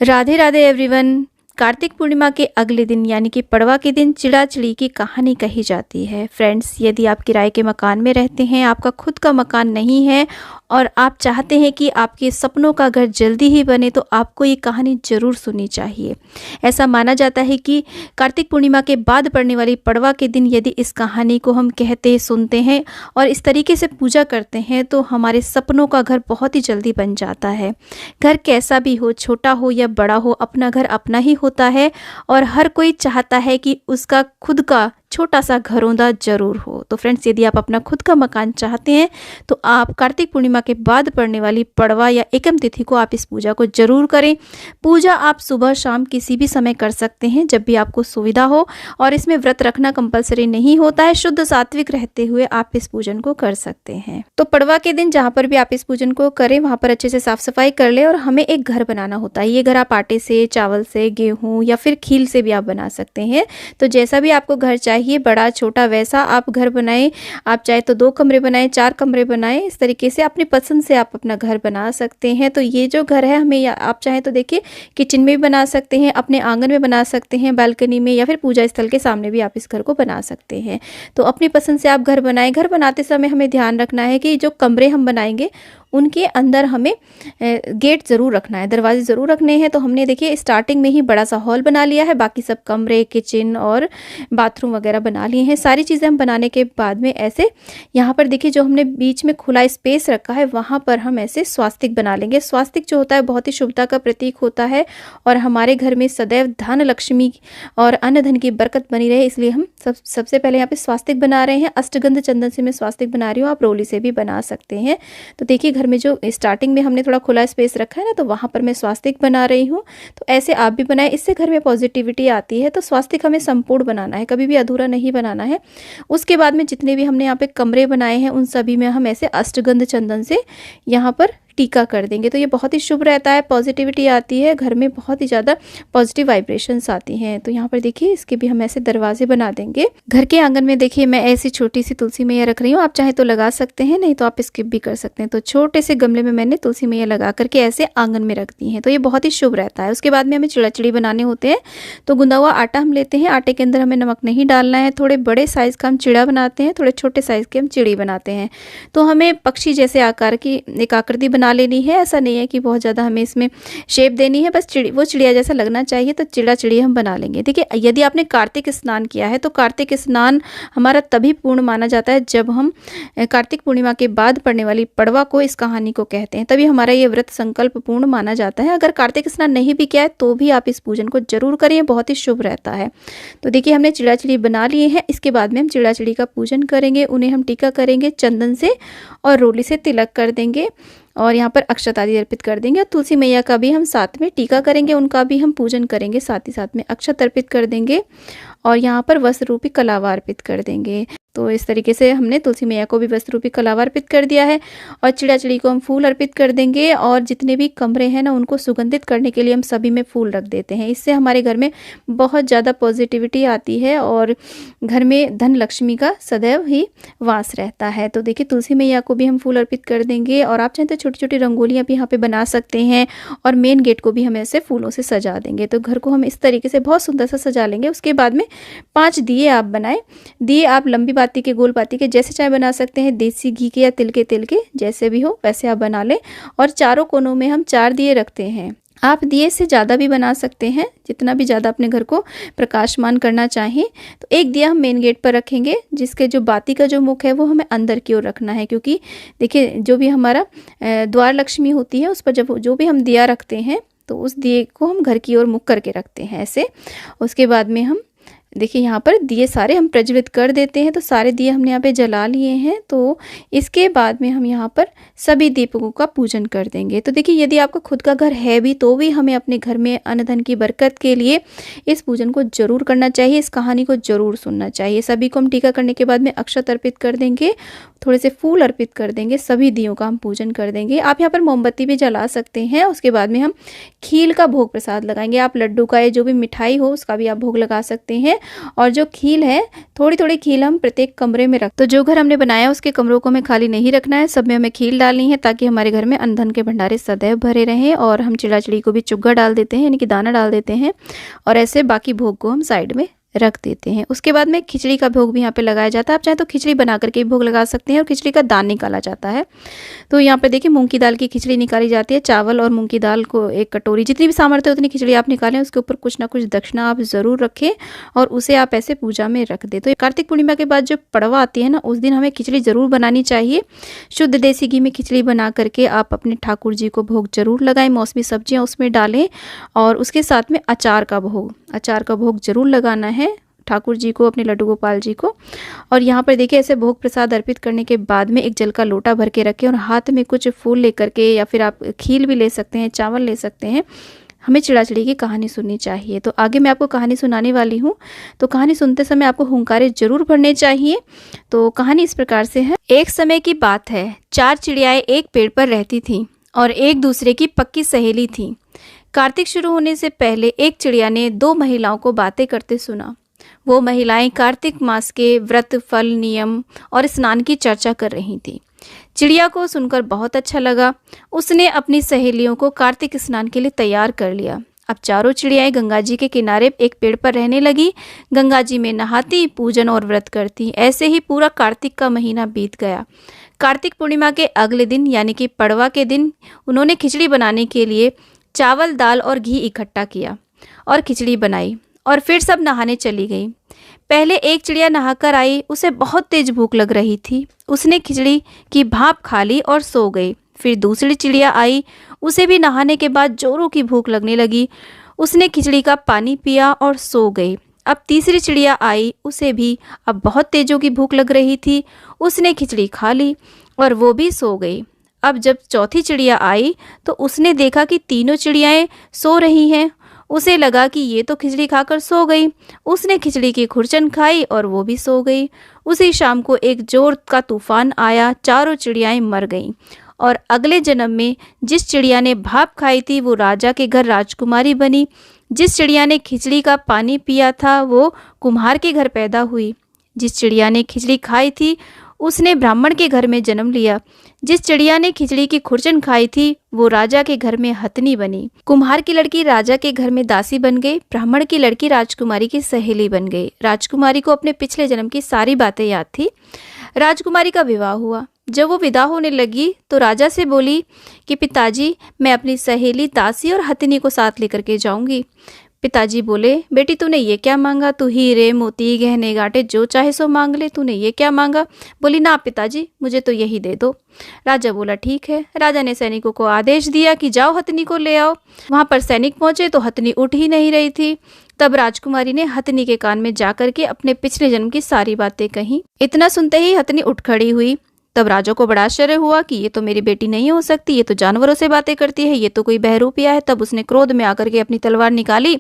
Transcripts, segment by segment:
Radhe Radhe everyone. Kartik Purnima के अगले दिन यानी कि पड़वा के दिन चिड़ा चिड़ी की कहानी कही जाती है। फ्रेंड्स, यदि आप किराए के मकान में रहते हैं, आपका खुद का मकान नहीं है और आप चाहते हैं कि आपके सपनों का घर जल्दी ही बने, तो आपको ये कहानी ज़रूर सुननी चाहिए। ऐसा माना जाता है कि कार्तिक पूर्णिमा के बाद पड़ने वाली पड़वा के दिन यदि इस कहानी को हम कहते सुनते हैं और इस तरीके से पूजा करते हैं तो हमारे सपनों का घर बहुत ही जल्दी बन जाता है। घर कैसा भी हो, छोटा हो या बड़ा हो, अपना घर अपना ही होता है और हर कोई चाहता है कि उसका खुद का छोटा सा घरौंदा जरूर हो। तो फ्रेंड्स, यदि आप अपना खुद का मकान चाहते हैं तो आप कार्तिक पूर्णिमा के बाद पड़ने वाली पड़वा या एकम तिथि को आप इस पूजा को जरूर करें। पूजा आप सुबह शाम किसी भी समय कर सकते हैं, जब भी आपको सुविधा हो, और इसमें व्रत रखना कंपलसरी नहीं होता है। शुद्ध सात्विक रहते हुए आप इस पूजन को कर सकते हैं। तो पड़वा के दिन जहाँ पर भी आप इस पूजन को करें वहाँ पर अच्छे से साफ सफाई कर ले। और हमें एक घर बनाना होता है। ये घर आप आटे से, चावल से, गेहूँ या फिर खील से भी आप बना सकते हैं। तो जैसा भी आपको घर चाहिए, बड़ा छोटा, वैसा आप घर बनाएं। आप चाहे तो 2 कमरे बनाएं, 4 कमरे बनाएं, इस तरीके से अपनी पसंद से आप अपना घर बना सकते हैं। तो ये जो घर है हमें, आप चाहे तो देखिए किचन में भी बना सकते हैं, अपने आंगन में बना सकते हैं, बालकनी में, या फिर पूजा स्थल के सामने भी आप इस घर को बना सकते हैं। तो अपनी पसंद से आप घर बनाएं। घर बनाते समय हमें ध्यान रखना है कि जो कमरे हम बनाएंगे उनके अंदर हमें गेट ज़रूर रखना है, दरवाजे ज़रूर रखने हैं। तो हमने देखिए स्टार्टिंग में ही बड़ा सा हॉल बना लिया है, बाकी सब कमरे, किचन और बाथरूम वगैरह बना लिए हैं। सारी चीज़ें हम बनाने के बाद में ऐसे यहाँ पर देखिए जो हमने बीच में खुला स्पेस रखा है वहाँ पर हम ऐसे स्वास्तिक बना लेंगे। स्वास्तिक जो होता है बहुत ही शुभता का प्रतीक होता है और हमारे घर में सदैव धन, लक्ष्मी और अन्न धन की बरकत बनी रहे, इसलिए हम सबसे पहले यहाँ पे स्वास्तिक बना रहे हैं। अष्टगंध चंदन से मैं स्वास्तिक बना रही हूँ, आप रोली से भी बना सकते हैं। तो देखिए घर में जो स्टार्टिंग में हमने थोड़ा खुला स्पेस रखा है ना, तो वहाँ पर मैं स्वास्तिक बना रही हूँ। तो ऐसे आप भी बनाएं, इससे घर में पॉजिटिविटी आती है। तो स्वास्तिक हमें संपूर्ण बनाना है, कभी भी अधूरा नहीं बनाना है। उसके बाद में जितने भी हमने यहाँ पे कमरे बनाए हैं उन सभी में हम ऐसे अष्टगंध चंदन से यहाँ पर टीका कर देंगे। तो ये बहुत ही शुभ रहता है, पॉजिटिविटी आती है, घर में बहुत ही ज़्यादा पॉजिटिव वाइब्रेशंस आती हैं। तो यहाँ पर देखिए इसके भी हम ऐसे दरवाजे बना देंगे। घर के आंगन में देखिए मैं ऐसी छोटी सी तुलसी मैया रख रही हूँ, आप चाहे तो लगा सकते हैं, नहीं तो आप स्किप भी कर सकते हैं। तो छोटे से गमले में मैंने तुलसी मैया लगा करके ऐसे आंगन में रख दी है। तो ये बहुत ही शुभ रहता है। उसके बाद में हमें चिड़ाचिड़ी बनाने होते हैं। तो गुंदा हुआ आटा हम लेते हैं, आटे के अंदर हमें नमक नहीं डालना है। थोड़े बड़े साइज़ का हम चिड़ा बनाते हैं, थोड़े छोटे साइज़ के हम चिड़ी बनाते हैं। तो हमें पक्षी जैसे आकार की एक आकृति बना लेनी है। ऐसा नहीं है कि बहुत ज़्यादा हमें इसमें शेप देनी है, बस वो चिड़िया जैसा लगना चाहिए। तो चिड़ा चिड़ी हम बना लेंगे। देखिए यदि आपने कार्तिक स्नान किया है तो कार्तिक स्नान हमारा तभी पूर्ण माना जाता है जब हम कार्तिक पूर्णिमा के बाद पड़ने वाली पड़वा को इस कहानी को कहते हैं, तभी हमारा ये व्रत संकल्प पूर्ण माना जाता है। अगर कार्तिक स्नान नहीं भी किया है तो भी आप इस पूजन को जरूर करें, बहुत ही शुभ रहता है। तो देखिए हमने चिड़ा चिड़ी बना लिए हैं। इसके बाद में हम चिड़ा चिड़ी का पूजन करेंगे, उन्हें हम टीका करेंगे चंदन से और रोली से तिलक कर देंगे और यहाँ पर अक्षत आदि अर्पित कर देंगे। और तुलसी मैया का भी हम साथ में टीका करेंगे, उनका भी हम पूजन करेंगे, साथ ही साथ में अक्षत अर्पित कर देंगे और यहाँ पर वस्त्र रूपी कलावा अर्पित कर देंगे। तो इस तरीके से हमने तुलसी मैया को भी वस्त्र रूपी कलावा अर्पित कर दिया है और चिड़ा चिड़ी को हम फूल अर्पित कर देंगे। और जितने भी कमरे हैं ना उनको सुगंधित करने के लिए हम सभी में फूल रख देते हैं। इससे हमारे घर में बहुत ज़्यादा पॉजिटिविटी आती है और घर में धन लक्ष्मी का सदैव ही वास रहता है। तो देखिए तुलसी मैया को भी हम फूल अर्पित कर देंगे और आप चाहें तो छोटी छोटी रंगोलियाँ भी यहाँ पे बना सकते हैं और मेन गेट को भी हम ऐसे फूलों से सजा देंगे। तो घर को हम इस तरीके से बहुत सुंदर सा सजा लेंगे। उसके बाद में 5 दिए आप बनाएं। दिए आप लंबी बाती के, गोल बाती के, जैसे चाहे बना सकते हैं, देसी घी के या तिल के जैसे भी हो वैसे आप बना लें। और चारों कोनों में हम 4 दिए रखते हैं। आप दिए से ज़्यादा भी बना सकते हैं, जितना भी ज़्यादा अपने घर को प्रकाशमान करना चाहें। तो एक दिया हम मेन गेट पर रखेंगे, जिसके जो बाती का जो मुख है वो हमें अंदर की ओर रखना है, क्योंकि देखिए जो भी हमारा द्वार लक्ष्मी होती है उस पर जब जो भी हम दिया रखते हैं तो उस दिए को हम घर की ओर मुख करके रखते हैं ऐसे। उसके बाद में हम देखिए यहाँ पर दिए सारे हम प्रज्वलित कर देते हैं। तो सारे दिए हमने यहाँ पे जला लिए हैं। तो इसके बाद में हम यहाँ पर सभी दीपकों का पूजन कर देंगे। तो देखिए यदि आपका खुद का घर है भी तो भी हमें अपने घर में अन्न धन की बरकत के लिए इस पूजन को जरूर करना चाहिए, इस कहानी को जरूर सुनना चाहिए। सभी को हम टीका करने के बाद में अक्षत अर्पित कर देंगे, थोड़े से फूल अर्पित कर देंगे, सभी दियों का हम पूजन कर देंगे। आप यहाँ पर मोमबत्ती भी जला सकते हैं। उसके बाद में हम खील का भोग प्रसाद लगाएंगे। आप लड्डू का या जो भी मिठाई हो उसका भी आप भोग लगा सकते हैं। और जो खील है, थोड़ी थोड़ी खील हम प्रत्येक कमरे में रख, तो जो घर हमने बनाया उसके कमरों को हमें खाली नहीं रखना है, सब में हमें खील डालनी है ताकि हमारे घर में अन्न धन के भंडारे सदैव भरे रहें। और हम चिड़ा चिड़ी को भी चुग्गा डाल देते हैं, यानी कि दाना डाल देते हैं, और ऐसे बाकी भोग को हम साइड में रख देते हैं। उसके बाद में खिचड़ी का भोग भी यहाँ पे लगाया जाता है। आप चाहे तो खिचड़ी बना करके भोग लगा सकते हैं, और खिचड़ी का दान निकाला जाता है। तो यहाँ पे देखिए मूंग की दाल की खिचड़ी निकाली जाती है। चावल और मूंग की दाल को एक कटोरी, जितनी भी सामर्थ्य उतनी खिचड़ी आप निकालें, उसके ऊपर कुछ ना कुछ दक्षिणा आप जरूर रखें और उसे आप ऐसे पूजा में रख दें। तो कार्तिक पूर्णिमा के बाद जो पड़वा आती है ना, उस दिन हमें खिचड़ी जरूर बनानी चाहिए। शुद्ध देसी घी में खिचड़ी बना करके आप अपने ठाकुर जी को भोग जरूर लगाएं, मौसमी सब्जियाँ उसमें डालें, और उसके साथ में अचार का भोग जरूर लगाना है ठाकुर जी को, अपने लड्डू गोपाल जी को। और यहाँ पर देखिए ऐसे भोग प्रसाद अर्पित करने के बाद में एक जल का लोटा भर के रखें, और हाथ में कुछ फूल लेकर के, या फिर आप खील भी ले सकते हैं, चावल ले सकते हैं। हमें चिड़ा चिड़ी की कहानी सुननी चाहिए। तो आगे मैं आपको कहानी सुनाने वाली हूँ। तो कहानी सुनते समय आपको हुंकारे जरूर भरने चाहिए। तो कहानी इस प्रकार से है। एक समय की बात है, 4 चिड़ियाएं एक पेड़ पर रहती थीं और एक दूसरे की पक्की सहेली थीं। कार्तिक शुरू होने से पहले एक चिड़िया ने 2 महिलाओं को बातें करते सुना। वो महिलाएं कार्तिक मास के व्रत, फल, नियम और स्नान की चर्चा कर रही थीं। चिड़िया को सुनकर बहुत अच्छा लगा। उसने अपनी सहेलियों को कार्तिक स्नान के लिए तैयार कर लिया। अब चारों चिड़ियाएं गंगा जी के किनारे एक पेड़ पर रहने लगी। गंगा जी में नहाती, पूजन और व्रत करती। ऐसे ही पूरा कार्तिक का महीना बीत गया। कार्तिक पूर्णिमा के अगले दिन यानी कि पड़वा के दिन उन्होंने खिचड़ी बनाने के लिए चावल, दाल और घी इकट्ठा किया और खिचड़ी बनाई, और फिर सब नहाने चली गई। पहले एक चिड़िया नहाकर आई, उसे बहुत तेज भूख लग रही थी। उसने खिचड़ी की भाप खा ली और सो गई। फिर दूसरी चिड़िया आई, उसे भी नहाने के बाद जोरों की भूख लगने लगी। उसने खिचड़ी का पानी पिया और सो गई। अब तीसरी चिड़िया आई, उसे भी अब बहुत तेजों की भूख लग रही थी। उसने खिचड़ी खा ली और वो भी सो गई। अब जब चौथी चिड़िया आई तो उसने देखा कि तीनों चिड़ियाएं सो रही हैं। उसे लगा कि ये तो खिचड़ी खाकर सो गई। उसने खिचड़ी की खुरचन खाई और वो भी सो गई। उसी शाम को एक जोर का तूफान आया, चारों चिड़ियाएं मर गईं। और अगले जन्म में जिस चिड़िया ने भाप खाई थी वो राजा के घर राजकुमारी बनी। जिस चिड़िया ने खिचड़ी का पानी पिया था वो कुम्हार के घर पैदा हुई। जिस चिड़िया ने खिचड़ी खाई थी उसने ब्राह्मण के घर में जन्म लिया। जिस चिड़िया ने खिचड़ी की खुरचन खाई थी वो राजा के घर में हथनी बनी। कुम्हार की लड़की राजा के घर में दासी बन गई। ब्राह्मण की लड़की राजकुमारी की सहेली बन गई। राजकुमारी को अपने पिछले जन्म की सारी बातें याद थी। राजकुमारी का विवाह हुआ। जब वो विदा होने लगी तो राजा से बोली कि पिताजी, मैं अपनी सहेली दासी और हथनी को साथ लेकर के जाऊंगी। पिताजी बोले, बेटी तूने ये क्या मांगा? तू हीरे, मोती, गहने गांठे जो चाहे सो मांग ले, तूने ये क्या मांगा? बोली, ना पिताजी, मुझे तो यही दे दो। राजा बोला, ठीक है। राजा ने सैनिकों को आदेश दिया कि जाओ हथनी को ले आओ। वहां पर सैनिक पहुंचे तो हथनी उठ ही नहीं रही थी। तब राजकुमारी ने हथनी के कान में जाकर के अपने पिछले जन्म की सारी बातें कही। इतना सुनते ही हथनी उठ खड़ी हुई। तब राजा को बड़ा आश्चर्य हुआ कि ये तो मेरी बेटी नहीं हो सकती, ये तो जानवरों से बातें करती है, ये तो कोई बहरूपिया है। तब उसने क्रोध में आकर के अपनी तलवार निकाली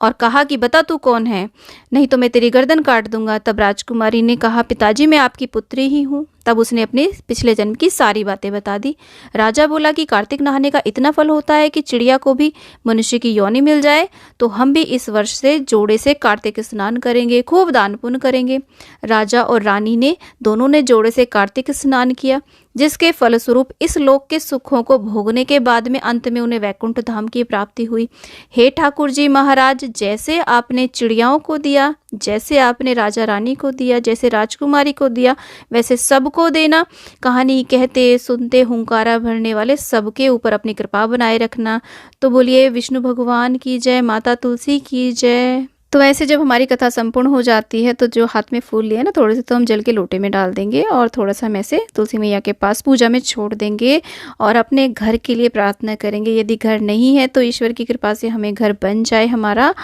और कहा कि बता तू कौन है, नहीं तो मैं तेरी गर्दन काट दूंगा। तब राजकुमारी ने कहा, पिताजी मैं आपकी पुत्री ही हूँ। तब उसने अपने पिछले जन्म की सारी बातें बता दी। राजा बोला कि कार्तिक नहाने का इतना फल होता है कि चिड़िया को भी मनुष्य की योनि मिल जाए, तो हम भी इस वर्ष से जोड़े से कार्तिक स्नान करेंगे, खूब दान पुण्य करेंगे। राजा और रानी ने दोनों ने जोड़े से कार्तिक स्नान किया, जिसके फलस्वरूप इस लोक के सुखों को भोगने के बाद में अंत में उन्हें वैकुंठ धाम की प्राप्ति हुई। हे ठाकुर जी महाराज, जैसे आपने चिड़ियाओं को दिया, जैसे आपने राजा रानी को दिया, जैसे राजकुमारी को दिया, वैसे सबको देना। कहानी कहते सुनते हुंकारा भरने वाले सबके ऊपर अपनी कृपा बनाए रखना। तो बोलिए विष्णु भगवान की जय, माता तुलसी की जय। तो ऐसे जब हमारी कथा संपूर्ण हो जाती है तो जो हाथ में फूल लिए ना, थोड़े से तो हम जल के लोटे में डाल देंगे और थोड़ा सा हम ऐसे तुलसी मैया के पास पूजा में छोड़ देंगे और अपने घर के लिए प्रार्थना करेंगे। यदि घर नहीं है तो ईश्वर की कृपा से हमें घर बन जाए हमारा,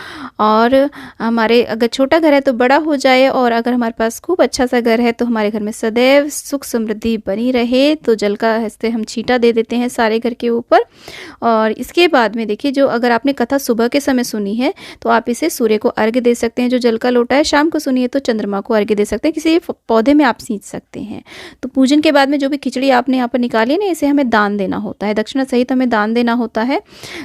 और हमारे अगर छोटा घर है तो बड़ा हो जाए, और अगर हमारे पास खूब अच्छा सा घर है तो हमारे घर में सदैव सुख समृद्धि बनी रहे। तो जल का हंसते हम छींटा दे देते हैं सारे घर के ऊपर। और इसके बाद में देखिए, जो अगर आपने कथा सुबह के समय सुनी है तो आप इसे सूर्य को अर्घ्य दे सकते हैं, जो जल का लोटा है। शाम को सुनिए तो चंद्रमा को अर्घ्य दे सकते हैं, किसी पौधे में आप सींच सकते हैं। तो पूजन के बाद में जो भी खिचड़ी आपने यहाँ पर निकाली है ना, इसे हमें दान देना होता है, दक्षिणा सहित हमें दान देना होता है।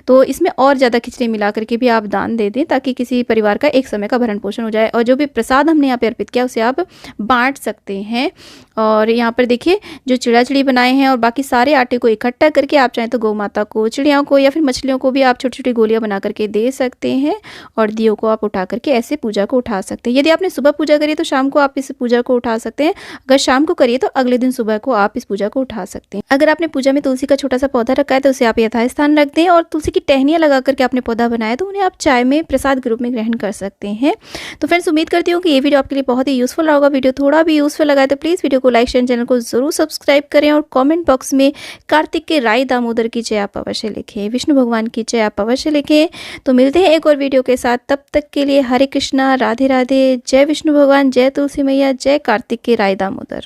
तो इसमें और ज़्यादा खिचड़ी मिला करके भी आप दान दे दें, ताकि किसी परिवार का एक समय का भरण पोषण हो जाए। और जो भी प्रसाद हमने यहाँ पे अर्पित किया उसे आप बांट सकते हैं। और यहाँ पर देखिए जो चिड़ा चिड़ी बनाए हैं और बाकी सारे आटे को इकट्ठा करके आप चाहें तो गौ माता को, चिड़ियाओं को या फिर मछलियों को भी आप छोटी छोटी गोलियां बना करके दे सकते हैं। और दियों को आप उठा करके ऐसे पूजा को उठा सकते हैं। यदि आपने सुबह पूजा करी तो शाम को आप इस पूजा को उठा सकते हैं। अगर शाम को करिए तो अगले दिन सुबह को आप इस पूजा को उठा सकते हैं। अगर आपने पूजा में तुलसी का छोटा सा पौधा रखा है तो उसे आप यथास्थान रख दें। और तुलसी की टहनियाँ लगा करके आपने पौधा बनाया तो उन्हें आप चाय में प्रसाद के रूप में ग्रहण कर सकते हैं। तो फ्रेंड्स, उम्मीद करती हूँ कि ये वीडियो आपके लिए बहुत ही यूजफुल रहा होगा। वीडियो थोड़ा भी यूजफुल लगा है तो प्लीज़ वीडियो को लाइक शेयर, चैनल को जरूर सब्सक्राइब करें और कमेंट बॉक्स में कार्तिक के राय दामोदर की जय आप अवश्य लिखें, विष्णु भगवान की जय आप अवश्य लिखें। तो मिलते हैं एक और वीडियो के साथ, तब तक के लिए हरे कृष्णा, राधे राधे, जय विष्णु भगवान, जय तुलसी मैया, जय कार्तिक के राय दामोदर।